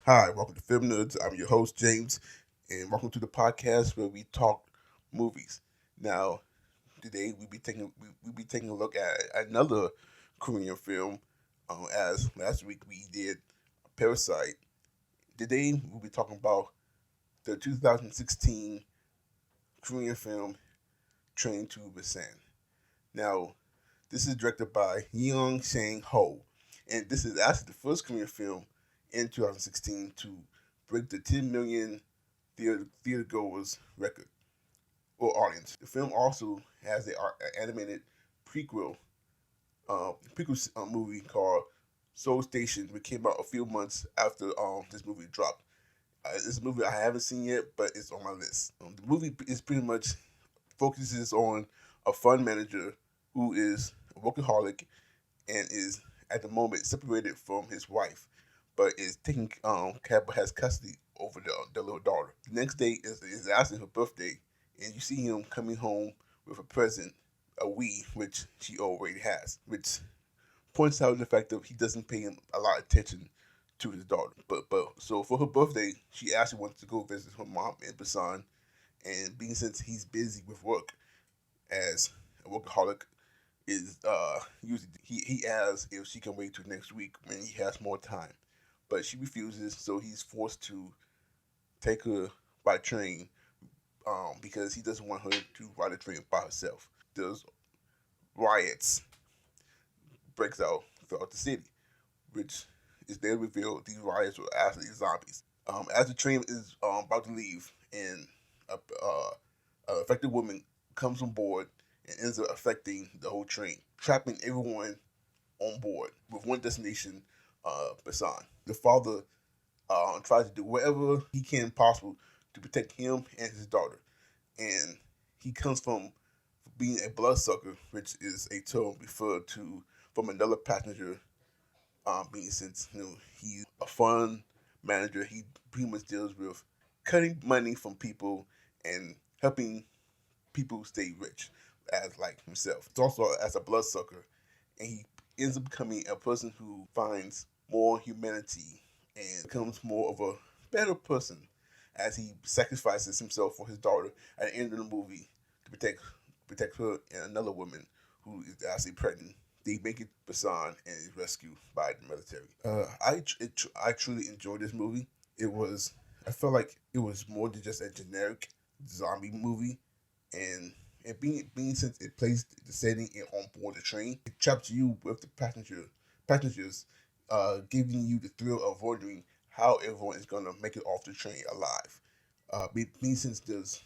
Hi, welcome to Film Nerds. I'm your host, James, and welcome to the podcast where we talk movies. Now, today we be taking a look at another Korean film. As last week we did Parasite. Today we'll be talking about the 2016 Korean film Train to Busan. Now, this is directed by Yeong Sang Ho, and this is actually the first Korean film in 2016 to break the 10 million theater goers record or audience. The film also has an animated prequel movie called Soul Station, which came out a few months after this movie dropped. It's a movie I haven't seen yet, but it's on my list. The movie is pretty much focuses on a fund manager who is a workaholic and is at the moment separated from his wife, but is taking has custody over the little daughter. The next day is actually her birthday, and you see him coming home with a present, a Wii, which she already has, which points out the fact that he doesn't pay him a lot of attention to his daughter. But so for her birthday, she actually wants to go visit her mom in Busan, and being since he's busy with work as a workaholic, is usually he asks if she can wait till next week when he has more time, but she refuses. So he's forced to take her by train because he doesn't want her to ride a train by herself. There's riots breaks out throughout the city, which is then revealed these riots were actually zombies. As the train is about to leave, and a affected woman comes on board and ends up affecting the whole train, trapping everyone on board with one destination, Busan. The father tries to do whatever he can possible to protect him and his daughter, and he comes from being a bloodsucker, which is a term referred to from another passenger. Being since he's a fund manager, he pretty much deals with cutting money from people and helping people stay rich, as like himself. It's also as a bloodsucker, and he ends up becoming a person who finds more humanity and becomes more of a better person as he sacrifices himself for his daughter at the end of the movie to protect her and another woman who is actually pregnant. They make it Basan and is rescued by the military. I truly enjoyed this movie. It was I felt like it was more than just a generic zombie movie, and being since it placed the setting on board the train, it traps you with the passengers, giving you the thrill of wondering how everyone is gonna make it off the train alive. Being since there's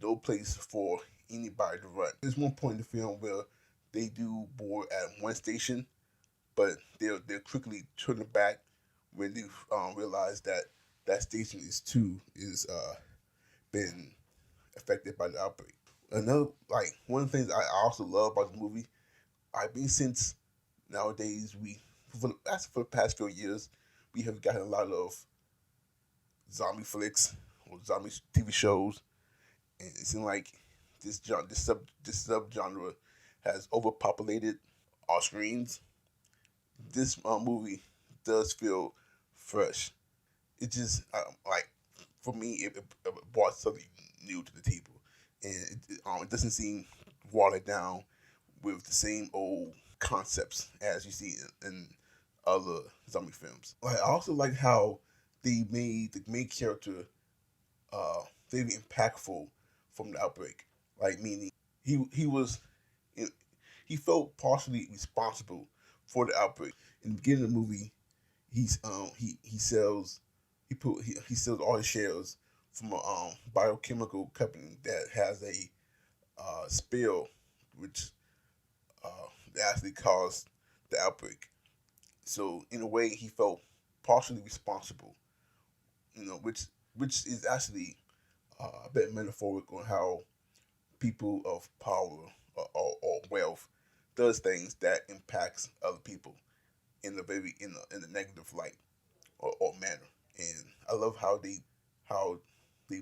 no place for anybody to run. There's one point in the film where they do board at one station, but they're quickly turning back when they realize that that station is been affected by the outbreak. Another one of the things I also love about the movie, I've been since nowadays for the past few years we have gotten a lot of zombie flicks or zombie TV shows, and it seems like this sub genre has overpopulated our screens. This movie does feel fresh. It just like for me, it brought something new to the table, and it doesn't seem watered down with the same old concepts as you see in other zombie films. Like I also like how they made the main character very impactful from the outbreak. Like meaning he was he felt partially responsible for the outbreak. In the beginning of the movie, he sells he sells all his shares from a biochemical company that has a spill which actually caused the outbreak. So in a way, he felt partially responsible. Which is actually a bit metaphoric on how people of power or wealth does things that impacts other people in the in the negative light or manner. And I love how they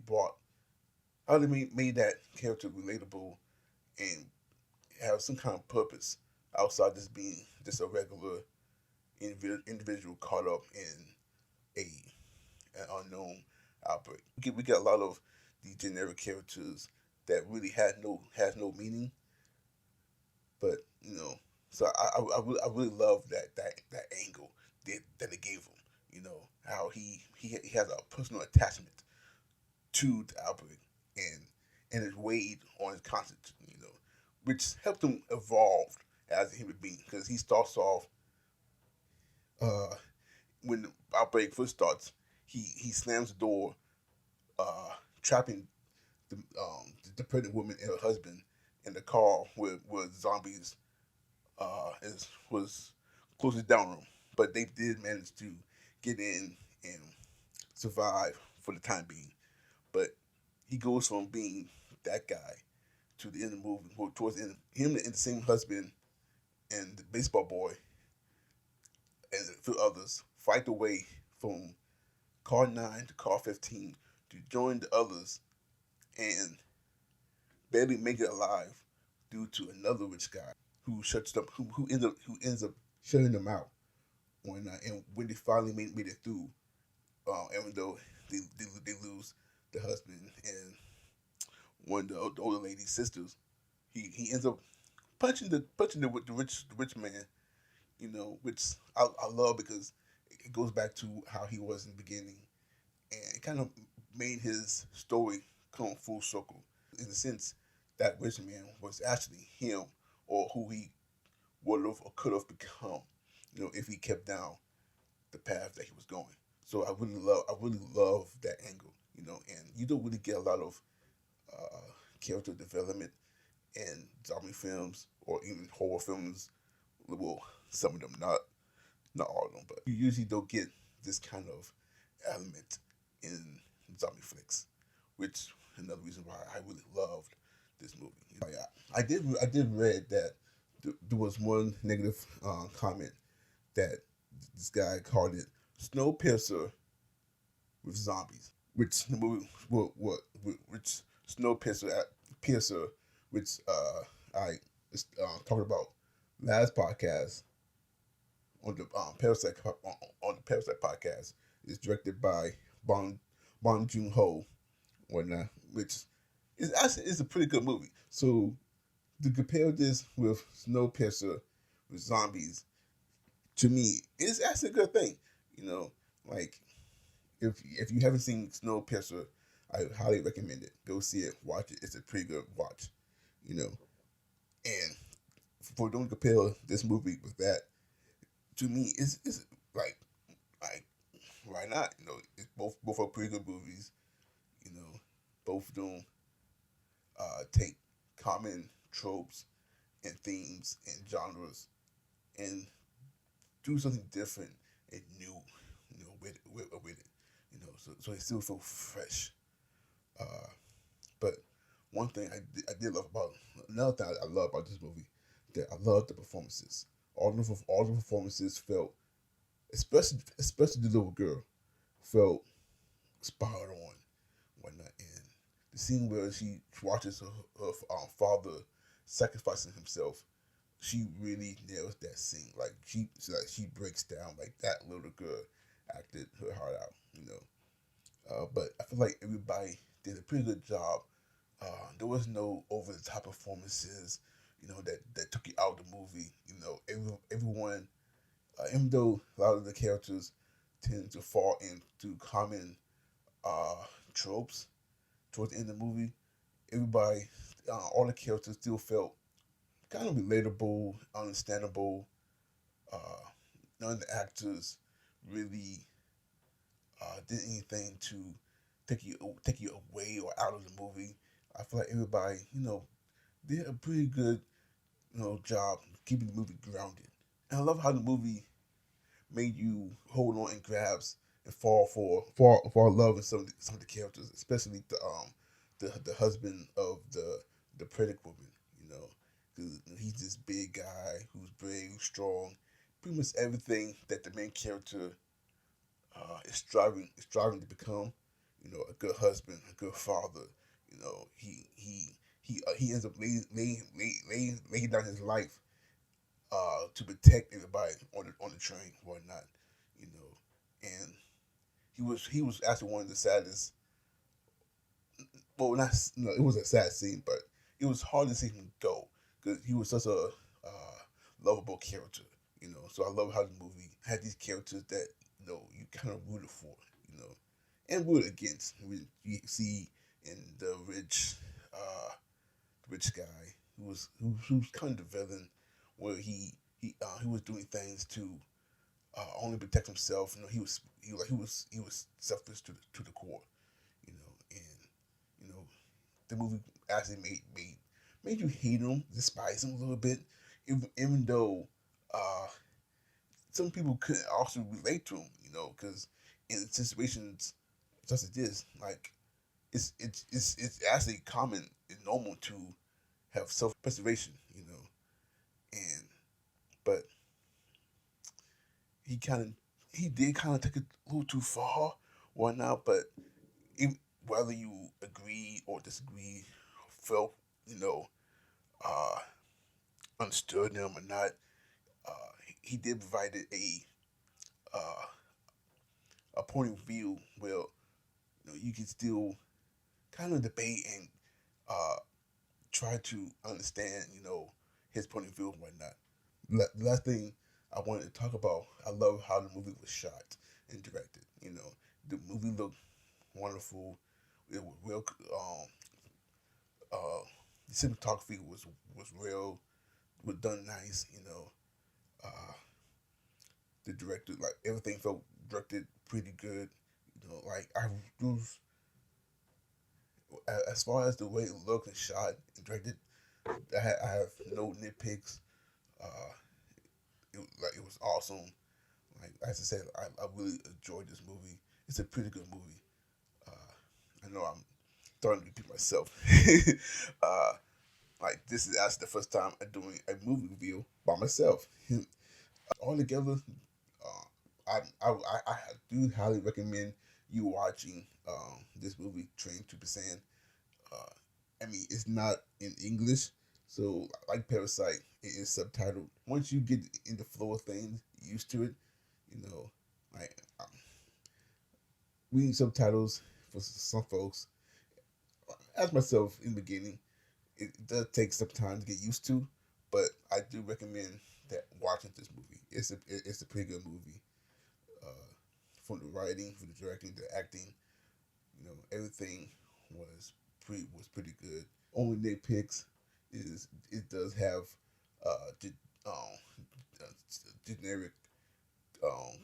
brought how they made that character relatable and have some kind of purpose outside just being just a regular individual caught up in a an unknown outbreak. We get a lot of these generic characters that really has no meaning, but so I really love that angle that they gave him. How he has a personal attachment to the outbreak and it weighed on his conscience. Which helped him evolve as a human being because he starts off uh, when the outbreak first starts. He slams the door, uh, trapping the pregnant woman and her husband in the car with zombies is was closest down room, but they did manage to get in and survive for the time being. But he goes from being that guy to the end of the movie, well, towards the end, him and the same husband and the baseball boy and a few others fight their way from car 9 to car 15 to join the others and barely make it alive due to another rich guy who shuts them who ends up shutting them out when they finally made it through, even though they lose the husband and one of the older lady's sisters. He ends up punching the rich man, which I love because it goes back to how he was in the beginning, and it kind of made his story come full circle in the sense that rich man was actually him or who he would have or could have become, if he kept down the path that he was going. So I really love that angle, and you don't really get a lot of character development in zombie films or even horror films. Well, some of them, not all of them, but you usually don't get this kind of element in zombie flicks, which is another reason why I really loved this movie. I did read that there was one negative comment that this guy called it Snowpiercer with zombies, which the movie which Snowpiercer, which I talked about last podcast on the on the Parasite podcast, is directed by Bong Joon Ho, whatnot, which is a pretty good movie. So to compare this with Snowpiercer with zombies, to me, is actually a good thing. You know, like if you haven't seen Snowpiercer, I highly recommend it. Go see it, watch it. It's a pretty good watch. You know, and for don't compare this movie with that, to me, it's like why not? It's both are pretty good movies. You know, both of them take common tropes and themes and genres and do something different and new, with it. So it still feel fresh. Uh, but one thing I did love about another thing I love about this movie, that I love the performances. All the performances felt, especially the little girl, felt spot on, whatnot. And the scene where she watches her father sacrificing himself, she really nails that scene. She breaks down like that little girl acted her heart out. But I feel like everybody did a pretty good job. There was no over the top performances, that took you out of the movie. Everyone, even though a lot of the characters tend to fall into common uh, tropes towards the end of the movie, everybody, all the characters still felt kind of relatable, understandable. Uh, None of the actors really did anything to take you away or out of the movie. I feel like everybody, did a pretty good, job keeping the movie grounded. And I love how the movie made you hold on and grabs and fall in love with some of the characters, especially the husband of the pregnant woman. You know, 'cause he's this big guy who's brave, strong, pretty much everything that the main character is striving to become. A good husband, a good father. He ends up laying down his life to protect everybody on the train, whatnot. You know, and he was actually one of the saddest. Well, not no, it was a sad scene, but it was hard to see him go because he was such a lovable character. So I love how the movie had these characters that you kind of rooted for, you know, and rooted against. You see in the rich guy who was kind of the villain, where he was doing things to only protect himself. He was selfless to the core. And you know the movie actually made you hate him, despise him a little bit, even though uh, some people couldn't also relate to him. Because in situations such as this, like it's actually common and normal to have self preservation. And but he kind of he did kind of take it a little too far, whatnot. But if, whether you agree or disagree, felt uh, understood him or not, he did provide uh, a point of view where you can still kind of debate and uh, try to understand his point of view and whatnot. The last thing I wanted to talk about, I love how the movie was shot and directed. The movie looked wonderful. It was real. Uh, the cinematography was real. Was done nice. Uh, the director, like, everything felt directed pretty good. Like, I was, as far as the way it looked and shot and directed, I have no nitpicks. Uh, it was awesome. Like as I said, I really enjoyed this movie. It's a pretty good movie. I know I'm starting to repeat myself. uh, like, this is actually the first time I'm doing a movie review by myself. Altogether, I do highly recommend you watching this movie, Train to Busan. Uh, I mean, it's not in English, so like Parasite, it is subtitled. Once you get in the flow of things, used to it, you know, like, reading subtitles for some folks, as myself in the beginning, it does take some time to get used to. But I do recommend that watching this movie. It's a pretty good movie. Uh, from the writing, from the directing, the acting, everything was pretty good. Only nitpicks is it does have um, generic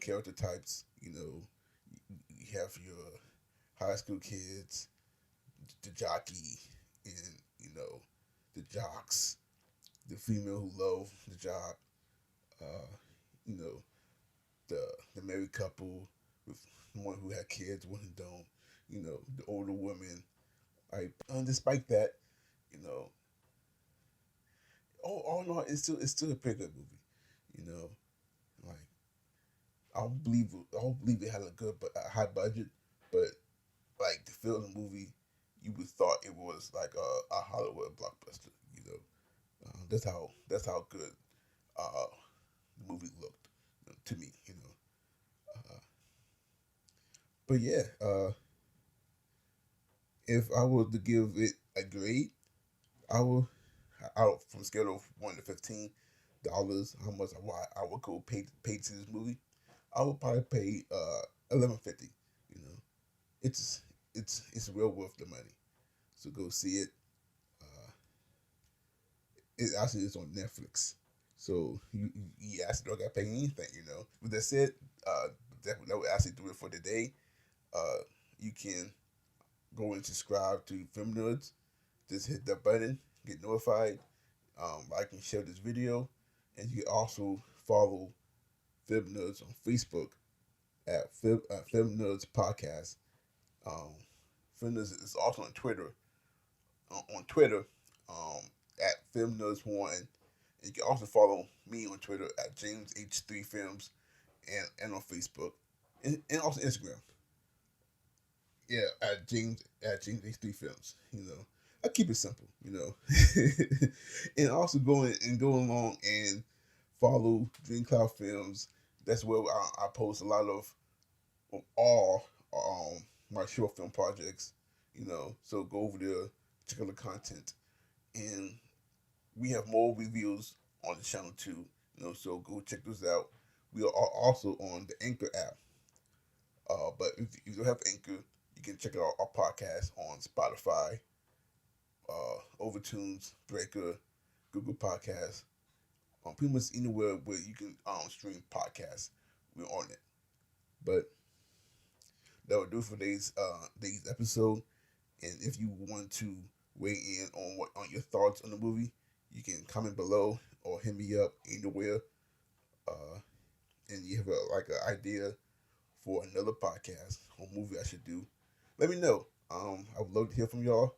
character types. You have your high school kids, the jockey, and the jocks, the female who love the jock, uh, you know the married couple with one who had kids, one who don't. The older woman. Right. Despite that, you know, all in all, it's still a pretty good movie. You know, like, I don't believe it had a high budget, but like, to film the movie, you would thought it was like a Hollywood blockbuster. That's how good uh, the movie looked, to me. Uh, but yeah, if I were to give it a grade, I will, out from a scale of 1 to $15, how much I would go pay to this movie. I would probably pay 11.50. You know, it's it's well worth the money. So go see it. Uh, it actually is on Netflix. So you actually don't got to pay anything. With that said, uh, that would actually do it for today. You can go and subscribe to Film Nerds. Just hit that button, get notified. Like and share this video, and you can also follow Film Nerds on Facebook at Film Nerds Podcast. Um, Film Nerds is also on Twitter. On Twitter, at Film Nerds One. And you can also follow me on Twitter at James H3 Films, and on Facebook, and also Instagram. Yeah, at James H3 Films. I keep it simple. And also go along and follow Dream Cloud Films. That's where I post a lot of all my short film projects. So go over there, check out the content, and we have more reviews on the channel too. So go check those out. We are also on the Anchor app. But if you don't have Anchor, you can check out our podcast on Spotify, Overtunes, Breaker, Google Podcasts, pretty much anywhere where you can stream podcasts. We're on it. But that will do it for today's episode. And if you want to weigh in on your thoughts on the movie, you can comment below or hit me up anywhere. Uh, and you have an idea for another podcast or movie I should do, let me know. I would love to hear from y'all.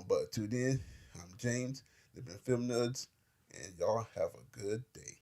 But till then, I'm James. They've been Film Nuds, and y'all have a good day.